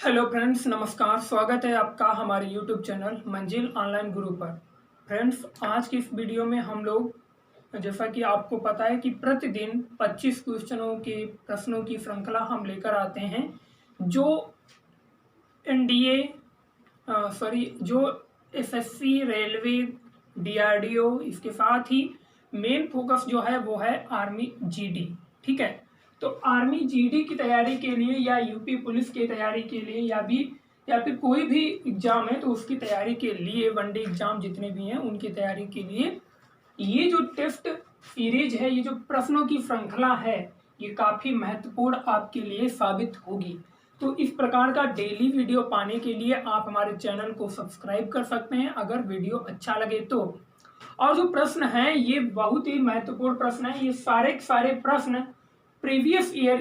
Hello friends, नमस्कार। स्वागत है आपका हमारे यूट्यूब चैनल मंजिल ऑनलाइन गुरु पर। फ्रेंड्स, आज की इस वीडियो में हम लोग, जैसा कि आपको पता है कि प्रतिदिन 25 प्रश्नों की श्रृंखला हम लेकर आते हैं, जो एनडीए जो एसएससी, रेलवे, डीआरडीओ, इसके साथ ही मेन फोकस जो है वो है आर्मी जीडी। ठीक है, तो आर्मी जीडी की तैयारी के लिए या यूपी पुलिस की तैयारी के लिए या फिर कोई भी एग्जाम है तो उसकी तैयारी के लिए, वनडे एग्जाम जितने भी हैं उनकी तैयारी के लिए ये जो टेस्ट सीरीज है, ये जो प्रश्नों की श्रृंखला है, ये काफी महत्वपूर्ण आपके लिए साबित होगी। तो इस प्रकार का डेली वीडियो पाने के लिए आप हमारे चैनल को सब्सक्राइब कर सकते हैं अगर वीडियो अच्छा लगे तो। और जो प्रश्न है ये बहुत ही महत्वपूर्ण प्रश्न है। ये सारे सारे प्रश्न प्रीवियस ईयर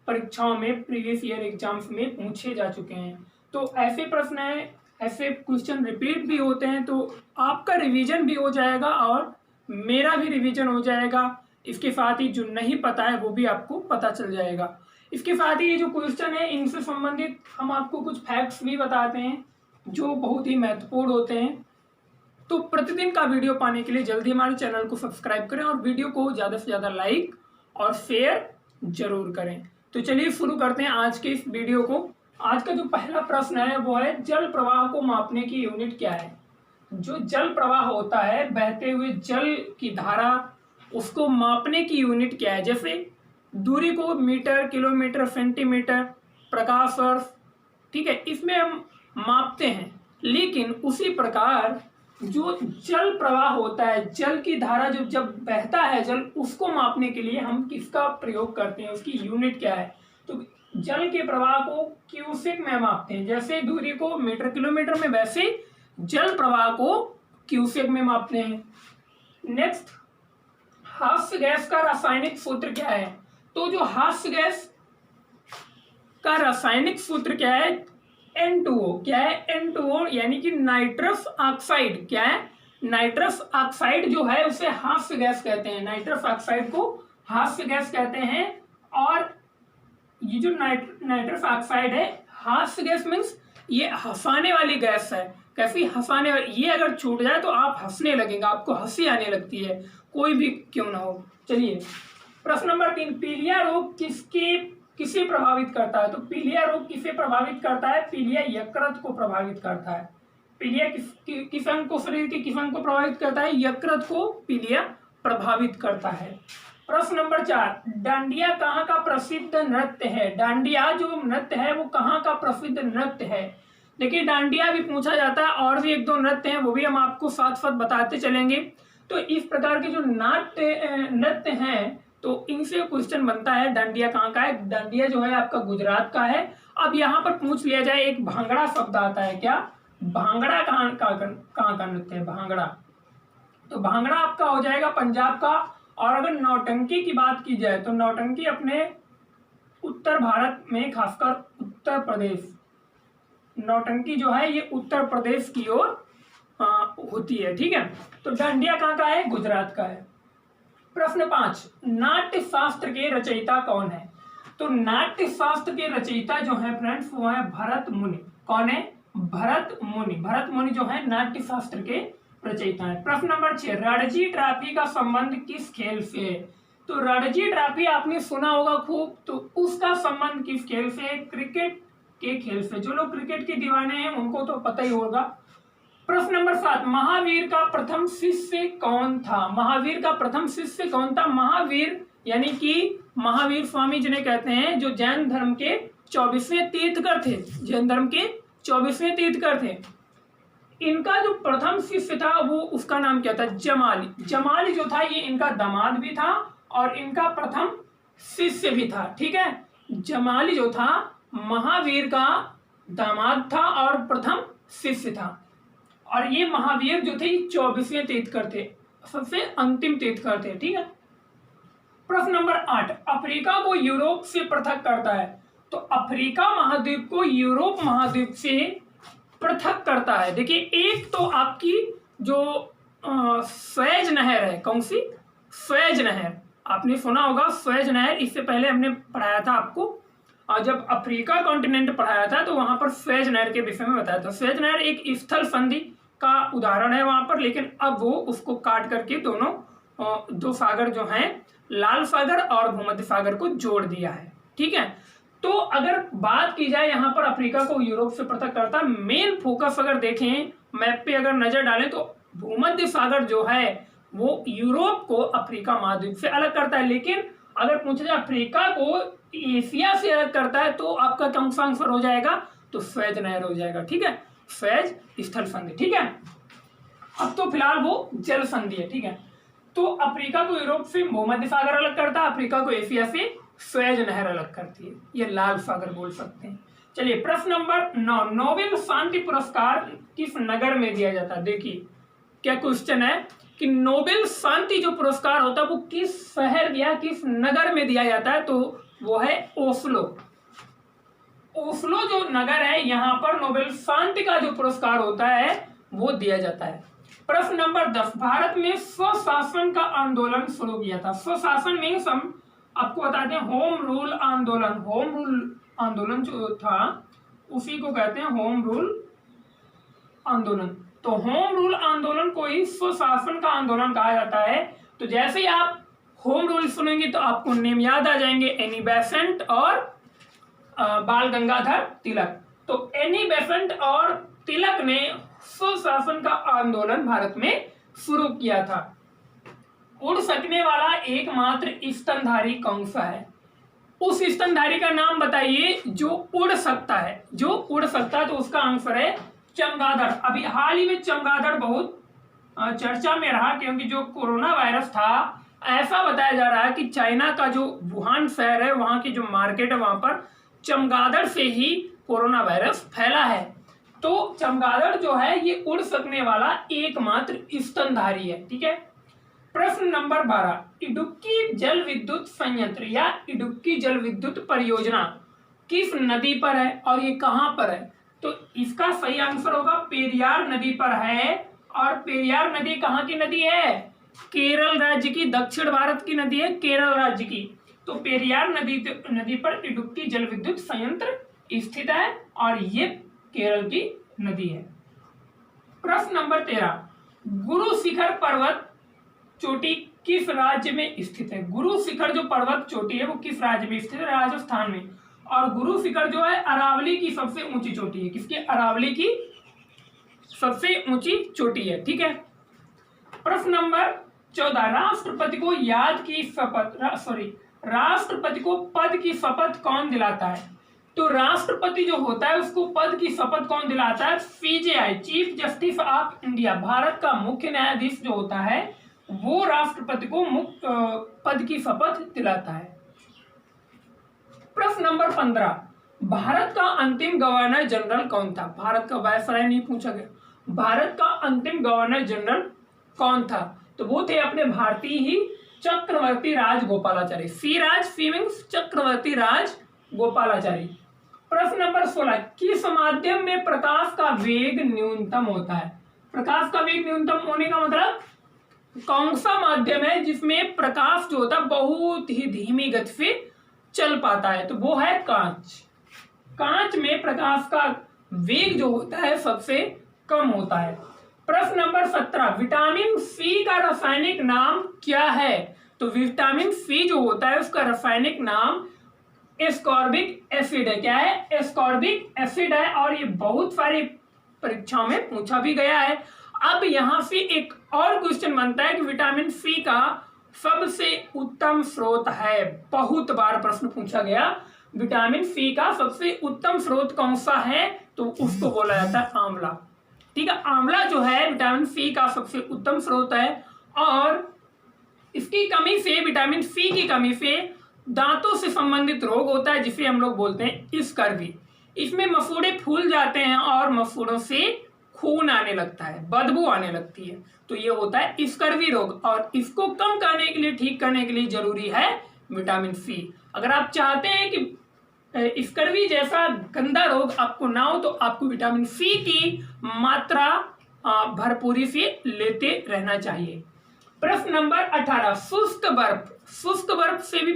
परीक्षाओं में, प्रीवियस ईयर एग्जाम्स में पूछे जा चुके हैं। तो ऐसे प्रश्न है, ऐसे क्वेश्चन रिपीट भी होते हैं, तो आपका रिवीजन भी हो जाएगा और मेरा भी रिवीजन हो जाएगा। इसके साथ ही जो नहीं पता है वो भी आपको पता चल जाएगा। इसके साथ ही ये जो क्वेश्चन है इनसे संबंधित हम आपको कुछ फैक्ट्स भी बताते हैं जो बहुत ही महत्वपूर्ण होते हैं। तो प्रतिदिन का वीडियो पाने के लिए जल्दी हमारे चैनल को सब्सक्राइब करें और वीडियो को ज़्यादा से ज़्यादा लाइक और शेयर जरूर करें। तो चलिए शुरू करते हैं आज के इस वीडियो को। आज का जो पहला प्रश्न है वो है, जल प्रवाह को मापने की यूनिट क्या है? जो जल प्रवाह होता है, बहते हुए जल की धारा, उसको मापने की यूनिट क्या है? जैसे दूरी को मीटर, किलोमीटर, सेंटीमीटर, प्रकाश वर्ष, ठीक है, इसमें हम मापते हैं। लेकिन उसी प्रकार जो जल प्रवाह होता है, जल की धारा जो जब बहता है जल, उसको मापने के लिए हम किसका प्रयोग करते हैं, उसकी यूनिट क्या है? तो जल के प्रवाह को क्यूसेक में मापते हैं। जैसे दूरी को मीटर किलोमीटर में, वैसे जल प्रवाह को क्यूसेक में मापते हैं। नेक्स्ट, हास्य गैस का रासायनिक सूत्र क्या है? तो जो हास्य गैस का रासायनिक सूत्र क्या है? N2O। क्या है? N2O यानी कि नाइट्रस ऑक्साइड। क्या है? नाइट्रस ऑक्साइड जो है उसे हास्य गैस कहते हैं। नाइट्रस ऑक्साइड को हास्य गैस कहते हैं। और ये जो नाइट्रस ऑक्साइड है, हास्य गैस मीन्स ये हंसाने वाली गैस है। कैसी हंसाने वाली? ये अगर छूट जाए तो आप हंसने लगेगा, आपको हंसी आने लगती है, कोई भी क्यों ना हो। चलिए, प्रश्न नंबर 3, पीलिया रोग किसे प्रभावित करता है? तो पीलिया रोग किसे प्रभावित करता है? पीलिया यकृत को प्रभावित करता है। पीलिया किस अंग को, शरीर के किस अंग को प्रभावित करता है? यकृत को पीलिया प्रभावित करता है। प्रश्न नंबर 4, डांडिया कहाँ का प्रसिद्ध नृत्य है? डांडिया जो नृत्य है वो कहाँ का प्रसिद्ध नृत्य है? देखिए, डांडिया भी पूछा जाता है और भी एक दो नृत्य हैं, वो भी हम आपको साथ साथ बताते चलेंगे। तो इस प्रकार के जो नृत्य हैं, तो इनसे क्वेश्चन बनता है डांडिया कहाँ का है। डांडिया जो है आपका गुजरात का है। अब यहाँ पर पूछ लिया जाए, एक भांगड़ा शब्द आता है। क्या? भांगड़ा कहाँ का नृत्य है? भांगड़ा, तो भांगड़ा आपका हो जाएगा पंजाब का। और अगर नौटंकी की बात की जाए तो नौटंकी अपने उत्तर भारत में, खासकर उत्तर प्रदेश, नौटंकी जो है ये उत्तर प्रदेश की ओर होती है। ठीक है, तो डांडिया कहाँ का है? गुजरात का है। प्रश्न 5, नाट्य शास्त्र के रचयिता कौन है? तो नाट्य शास्त्र के रचयिता जो है फ्रेंड्स वो है भरत मुनि। कौन है? भरत मुनि। भरत मुनि जो है नाट्य शास्त्र के रचयिता है। प्रश्न नंबर 6, रणजी ट्रॉफी का संबंध किस खेल से है? तो रणजी ट्रॉफी आपने सुना होगा खूब, तो उसका संबंध किस खेल से है? क्रिकेट के खेल से। जो लोग क्रिकेट के दीवाने हैं उनको तो पता ही होगा। प्रश्न नंबर 7, महावीर का प्रथम शिष्य कौन था? महावीर का प्रथम शिष्य कौन था? महावीर यानी कि महावीर स्वामी जिन्हें कहते हैं, जो जैन धर्म के 24वें तीर्थकर थे। जैन धर्म के 24वें तीर्थकर थे। इनका जो प्रथम शिष्य था वो, उसका नाम क्या था? जमाली। जमाली जो था ये इनका दामाद भी था और इनका प्रथम शिष्य भी था। ठीक है, जमाली जो था महावीर का दामाद था और प्रथम शिष्य था। और ये महावीर जो थे 24वें तीर्थकर थे, सबसे अंतिम तीर्थकर थे। ठीक है। प्रश्न नंबर 8, अफ्रीका को यूरोप से पृथक करता है? तो अफ्रीका महाद्वीप को यूरोप महाद्वीप से पृथक करता है। देखिए, एक तो आपकी जो स्वेज नहर है, कौन सी? स्वेज नहर, आपने सुना होगा स्वेज नहर, इससे पहले हमने पढ़ाया था आपको। और जब अफ्रीका कॉन्टिनेंट पढ़ाया था तो वहां पर स्वेज नहर के विषय में बताया था। स्वेज नहर एक स्थल संधि का उदाहरण है वहां पर, लेकिन अब वो उसको काट करके दोनों दो सागर जो हैं लाल सागर और भूमध्य सागर को जोड़ दिया है। ठीक है, तो अगर बात की जाए यहाँ पर अफ्रीका को यूरोप से पृथक करता, मेन फोकस अगर देखें मैप पे अगर नजर डालें तो भूमध्य सागर जो है वो यूरोप को अफ्रीका महाद्वीप से अलग करता है। लेकिन अगर पूछा जाए अफ्रीका को एशिया से अलग करता है तो आपका कौन सा आंसर हो जाएगा, तो स्वेज नहर हो जाएगा। ठीक है, स्वेज स्थल संधि। ठीक है, अब तो फिलहाल वो जल संधि है। ठीक है, तो अफ्रीका को यूरोप से भूमध्य सागर अलग करता है, अफ्रीका को एशिया से स्वेज नहर अलग करती है, ये लाल सागर बोल सकते हैं। चलिए प्रश्न नंबर 9, नोबेल शांति पुरस्कार किस नगर में दिया जाता है। देखिए क्या क्वेश्चन है कि नोबेल शांति जो पुरस्कार होता है वो किस शहर या किस नगर में दिया जाता है, तो वो है ओस्लो। ओस्लो जो नगर है यहाँ पर नोबेल शांति का जो पुरस्कार होता है वो दिया जाता है। प्रश्न नंबर 10, भारत में स्वशासन का आंदोलन शुरू किया था। स्वशासन में हम आपको बताते हैं होम रूल आंदोलन। होम रूल आंदोलन जो था उसी को कहते हैं होम रूल आंदोलन। तो होम रूल आंदोलन को ही स्वशासन का आंदोलन कहा जाता है। तो जैसे ही आप होम रूल सुनेंगे तो आपको नेम याद आ जाएंगे, एनी बेसेंट और बाल गंगाधर तिलक। तो एनी बेसेंट और तिलक ने स्वशासन का आंदोलन भारत में शुरू किया था। उड़ सकने वाला एकमात्र स्तनधारी कौन सा है, उस स्तनधारी का नाम बताइए जो उड़ सकता है। जो उड़ सकता है तो उसका आंसर है चमगादड़। अभी हाल ही में चमगादड़ बहुत चर्चा में रहा, क्योंकि जो कोरोना वायरस था ऐसा बताया जा रहा है कि चाइना का जो वुहान शहर है वहां की जो मार्केट है वहां पर चमगादड़ से ही कोरोना वायरस फैला है। तो चमगादड़ जो है ये उड़ सकने वाला एकमात्र स्तनधारी है। ठीक है, प्रश्न नंबर 12, इडुक्की जल विद्युत संयंत्र या इडुक्की जल विद्युत परियोजना किस नदी पर है और ये कहां पर है, तो इसका सही आंसर होगा पेरियार नदी पर है। और पेरियार नदी कहाँ की नदी है, केरल राज्य की, दक्षिण भारत की नदी है, केरल राज्य की। तो पेरियार नदी पर इडुक्की जल विद्युत संयंत्र स्थित है और ये केरल की नदी है। प्रश्न नंबर 13, गुरु शिखर पर्वत चोटी किस राज्य में स्थित है। गुरु शिखर जो पर्वत चोटी है वो किस राज्य में स्थित है, राजस्थान में। और गुरु शिखर जो है अरावली की सबसे ऊंची चोटी है। किसकी, अरावली की सबसे ऊंची चोटी है। ठीक है, प्रश्न नंबर 14, राष्ट्रपति को राष्ट्रपति को पद की शपथ कौन दिलाता है। तो राष्ट्रपति जो होता है उसको पद की शपथ कौन दिलाता है, CJI, chief justice of India, Bharat का मुख्य न्यायाधीश जो होता है वो राष्ट्रपति को पद की शपथ दिलाता है। प्रश्न नंबर 15, भारत का अंतिम गवर्नर जनरल कौन था। भारत का वायसराय नहीं पूछा गया, भारत का अंतिम गवर्नर जनरल कौन था, तो वो थे अपने भारतीय ही चक्रवर्ती राज गोपालाचारी। सीराज फीमिंग्स चक्रवर्ती राज गोपालाचारी। प्रश्न नंबर 16, किस माध्यम में प्रकाश का वेग न्यूनतम होता है। प्रकाश का वेग न्यूनतम होने का मतलब कौन सा माध्यम है जिसमें प्रकाश जो होता है बहुत ही धीमी गति से चल पाता है, तो वो है कांच। कांच में प्रकाश का वेग जो होता है सबसे कम होता है। प्रश्न नंबर 17, विटामिन सी का रासायनिक नाम क्या है। तो विटामिन सी जो होता है उसका रासायनिक नाम एस्कॉर्बिक एसिड है। क्या है, एस्कॉर्बिक एसिड है। और ये बहुत सारी परीक्षाओं में पूछा भी गया है। अब यहां से एक और क्वेश्चन बनता है कि विटामिन सी का सबसे उत्तम स्रोत है। बहुत बार प्रश्न पूछा गया विटामिन सी का सबसे उत्तम स्रोत कौन सा है, तो उसको बोला जाता है आंवला। ठीक है, आंवला जो है विटामिन सी का सबसे उत्तम स्रोत है। और इसकी कमी से, विटामिन सी की कमी से दांतों से संबंधित रोग होता है जिसे हम लोग बोलते हैं स्कर्वी। इसमें मसूड़े फूल जाते हैं और मसूड़ों से खून आने लगता है, बदबू आने लगती है, तो ये होता है स्कर्वी रोग। और इसको कम करने के लिए, ठीक करने के लिए जरूरी है विटामिन सी। अगर आप चाहते हैं कि स्कर्वी जैसा गंदा रोग आपको ना हो तो आपको विटामिन सी की मात्रा भरपूरी से लेते रहना चाहिए। प्रश्न नंबर 18, शुष्क बर्फ। शुष्क बर्फ से भी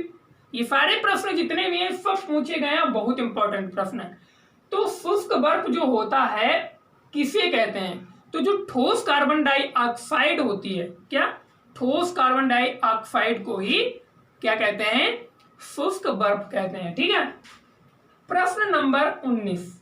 ये सारे प्रश्न जितने भी हैं सब पूछे गए हैं, बहुत इंपॉर्टेंट प्रश्न है। तो शुष्क बर्फ जो होता है किसे कहते हैं? तो जो ठोस कार्बन डाइऑक्साइड होती है, क्या ठोस कार्बन डाइऑक्साइड को ही क्या कहते हैं? शुष्क बर्फ कहते हैं। ठीक है। प्रश्न नंबर 19,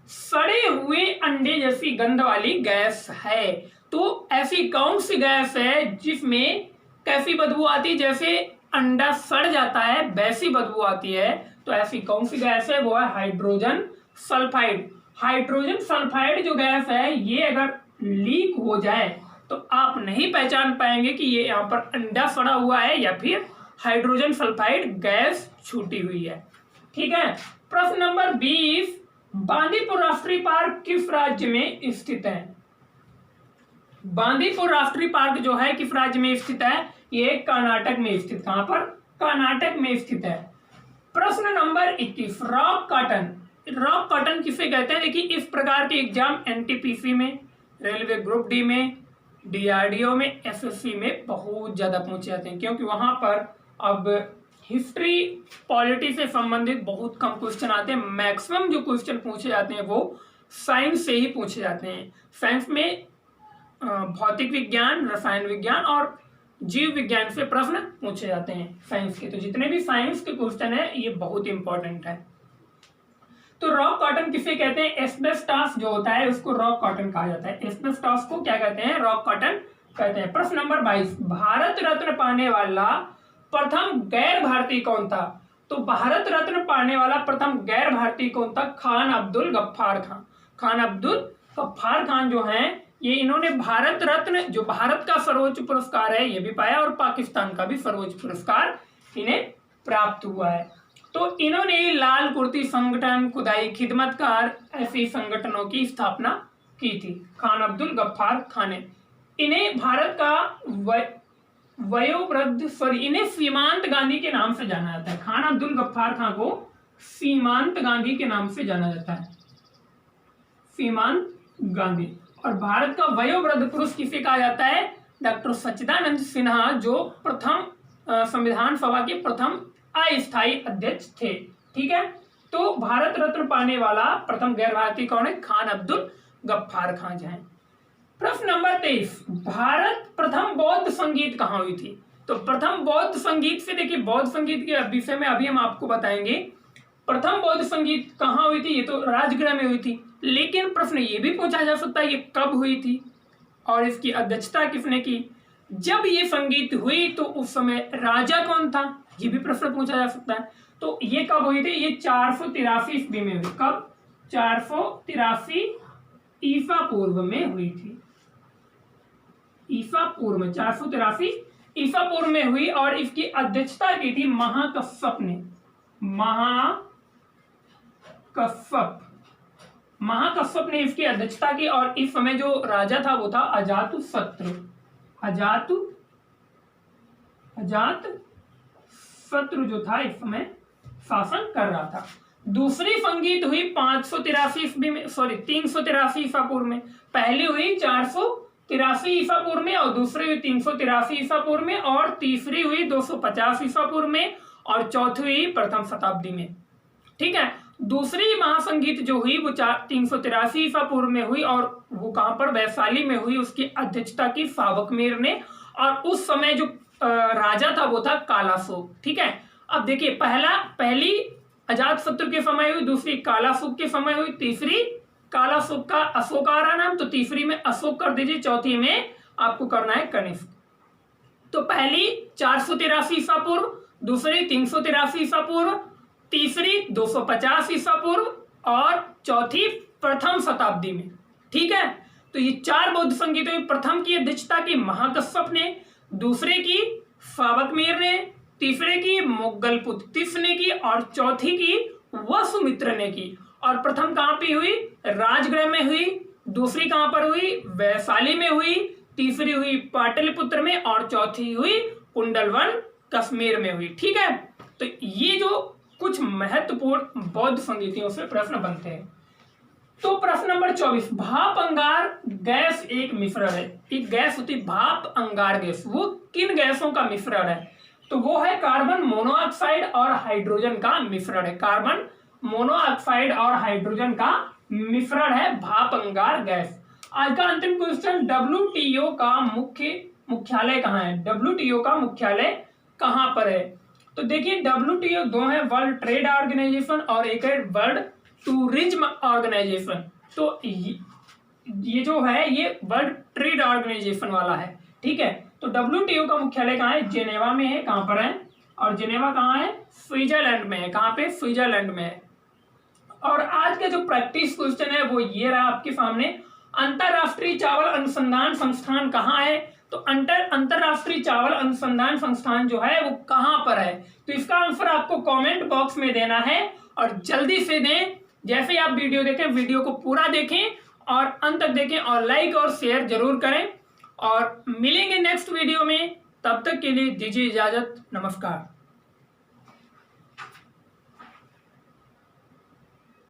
सड़े हुए अंडे जैसी गंध वाली गैस है, तो ऐसी कौन सी गैस है जिसमें कैसी बदबू आती है? जैसे अंडा सड़ जाता है वैसी बदबू आती है। तो ऐसी कौन सी गैस है? वो है हाइड्रोजन सल्फाइड। हाइड्रोजन सल्फाइड जो गैस है, ये अगर लीक हो जाए तो आप नहीं पहचान पाएंगे कि ये यहाँ पर अंडा सड़ा हुआ है या फिर हाइड्रोजन सल्फाइड गैस छूटी हुई है। ठीक है। प्रश्न नंबर 20, बांदीपुर राष्ट्रीय पार्क किस राज्य में स्थित है? बांदीपुर राष्ट्रीय पार्क जो है किस राज्य में स्थित है? ये कर्नाटक में स्थित। कहां पर? कर्नाटक में स्थित है। प्रश्न number 21, rock cotton. Rock cotton किसे कहते हैं? देखिए, इस प्रकार के एग्जाम एनटीपीसी में, रेलवे ग्रुप डी में, डीआरडीओ में, एसएससी में बहुत ज्यादा पूछे जाते हैं, क्योंकि वहां पर अब हिस्ट्री पॉलिटी से संबंधित बहुत कम क्वेश्चन आते हैं। मैक्सिमम जो क्वेश्चन पूछे जाते हैं वो साइंस से ही पूछे जाते हैं। साइंस में भौतिक विज्ञान, रसायन विज्ञान और जीव विज्ञान से प्रश्न पूछे जाते हैं साइंस के। तो जितने भी साइंस के क्वेश्चन है ये बहुत इंपॉर्टेंट है। तो रॉक कॉटन किसे कहते हैं? एस्बेस्टॉस जो होता है उसको रॉक कॉटन कहा जाता है। एस्बेस्टॉस को क्या कहते हैं? रॉक कॉटन कहते हैं। प्रश्न नंबर 22, भारत रत्न पाने वाला प्रथम गैर भारतीय कौन था? तो भारत रत्न पाने वाला प्रथम गैर भारतीय कौन था? खान अब्दुल गफ्फार खान। खान अब्दुल गफ्फार खान जो हैं, ये इन्होंने भारत रत्न जो भारत का सर्वोच्च पुरस्कार है ये भी पाया और पाकिस्तान का भी सर्वोच्च पुरस्कार इन्हें प्राप्त हुआ है। तो इन्होंने लाल कुर्ती संगठन, खुदाई खिदमतकार, ऐसे संगठनों की स्थापना की थी। खान अब्दुल गफ्फार खान ने इन्हें भारत का वयोवृद्ध इन्हें सीमांत गांधी के नाम से जाना जाता है। खान अब्दुल गफ्फार खान को सीमांत गांधी के नाम से जाना जाता है, सीमांत गांधी। और भारत का वयोवृद्ध पुरुष किसे कहा जाता है? डॉक्टर सच्चिदानंद सिन्हा, जो प्रथम संविधान सभा के प्रथम अस्थायी अध्यक्ष थे। ठीक है। तो भारत रत्न पाने वाला प्रथम गैर भारतीय कौन है? खान अब्दुल गफ्फार खान है। प्रश्न नंबर 23, भारत प्रथम बौद्ध संगीत कहाँ हुई थी? तो प्रथम बौद्ध संगीत से, देखिए बौद्ध संगीत के विषय में अभी हम आपको बताएंगे। प्रथम बौद्ध संगीत कहाँ हुई थी? ये तो राजगृह में हुई थी। लेकिन प्रश्न ये भी पूछा जा सकता है ये कब हुई थी और इसकी अध्यक्षता किसने की? जब ये संगीत हुई तो उस समय राजा कौन था? ये भी प्रश्न पूछा जा सकता है। तो ये कब हुई थी? ये 483 ईस्वी में हुई। कब? 483 ईसा पूर्व में हुई थी। ईसा पूर्व में 483 ईसा पूर्व में हुई और इसकी अध्यक्षता की थी महाकश्यप ने। महाकश्यप ने इसकी अध्यक्षता की और इस समय जो राजा था वो था अजातशत्रु। अजातशत्रु जो था इस समय शासन कर रहा था। दूसरी संगीत हुई 583 ईस्वी में, 383 ईसा पूर्व में। पहली हुई 483 ईसा पूर्व में और दूसरी हुई 383 ईसा पूर्व में और तीसरी हुई 250 ईसा पूर्व में और चौथी हुई प्रथम शताब्दी में। ठीक है। दूसरी महासंगीत जो हुई वो 383 ईसा पूर्व में हुई और वो कहां पर? वैशाली में हुई। उसकी अध्यक्षता की सावकमीर ने और उस समय जो राजा था वो था कालाशोक। ठीक है। अब देखिए, पहली अजातशत्रु के समय हुई, दूसरी कालाशोक के समय हुई, तीसरी कालाशोक का अशोक आ रहा नाम, तो तीसरी में अशोक कर दीजिए, चौथी में आपको करना है कनिष्क। तो पहली 483 ईसा पूर्व, दूसरी 383 ईसा पूर्व, तीसरी 250 ईसा पूर्व और चौथी प्रथम शताब्दी में। ठीक है। तो ये 4 बौद्ध संगीतों में प्रथम की अध्यक्षता की महाकश्यप ने, दूसरे की सावकमीर ने, तीसरे की मुगलपुत्तिस ने की और चौथी की वसुमित्र ने की। और प्रथम कहां पे हुई? राजगृह में हुई। दूसरी कहां पर हुई? वैशाली में हुई। तीसरी हुई पाटलिपुत्र में और चौथी हुई कुंडलवन कश्मीर में हुई। ठीक है। तो ये जो कुछ महत्वपूर्ण बौद्ध संगीतियों से प्रश्न बनते हैं। तो प्रश्न नंबर 24, भाप अंगार गैस एक मिश्रण है। एक गैस होती भाप अंगार गैस, वो किन गैसों का मिश्रण है? तो वो है कार्बन मोनोऑक्साइड और हाइड्रोजन का मिश्रण है। कार्बन मोनोऑक्साइड और हाइड्रोजन का मिश्रण है भाप अंगार गैस। आज का अंतिम क्वेश्चन, डब्ल्यूटीओ का मुख्यालय कहाँ है? डब्ल्यूटीओ का मुख्यालय कहाँ पर है? तो देखिए डब्ल्यूटीओ दो है, वर्ल्ड ट्रेड ऑर्गेनाइजेशन और एक है वर्ल्ड टूरिज्म ऑर्गेनाइजेशन। तो ये जो है ये वर्ल्ड ट्रेड ऑर्गेनाइजेशन वाला है, ठीक है। तो डब्ल्यूटीओ का मुख्यालय कहाँ है? जेनेवा में है। कहाँ पर है? और जेनेवा कहाँ है? स्विट्जरलैंड में है। कहाँ पे? स्विट्जरलैंड में है। और आज का जो प्रैक्टिस क्वेश्चन है वो ये रहा आपके सामने, अंतरराष्ट्रीय चावल अनुसंधान संस्थान कहाँ है? तो अंतरराष्ट्रीय चावल अनुसंधान संस्थान जो है वो कहाँ पर है? तो इसका आंसर आपको कमेंट बॉक्स में देना है और जल्दी से दें। जैसे ही आप वीडियो देखें, वीडियो को पूरा देखें और अंत तक देखें और लाइक और शेयर जरूर करें। और मिलेंगे नेक्स्ट वीडियो में, तब तक के लिए दीजिए इजाजत। नमस्कार।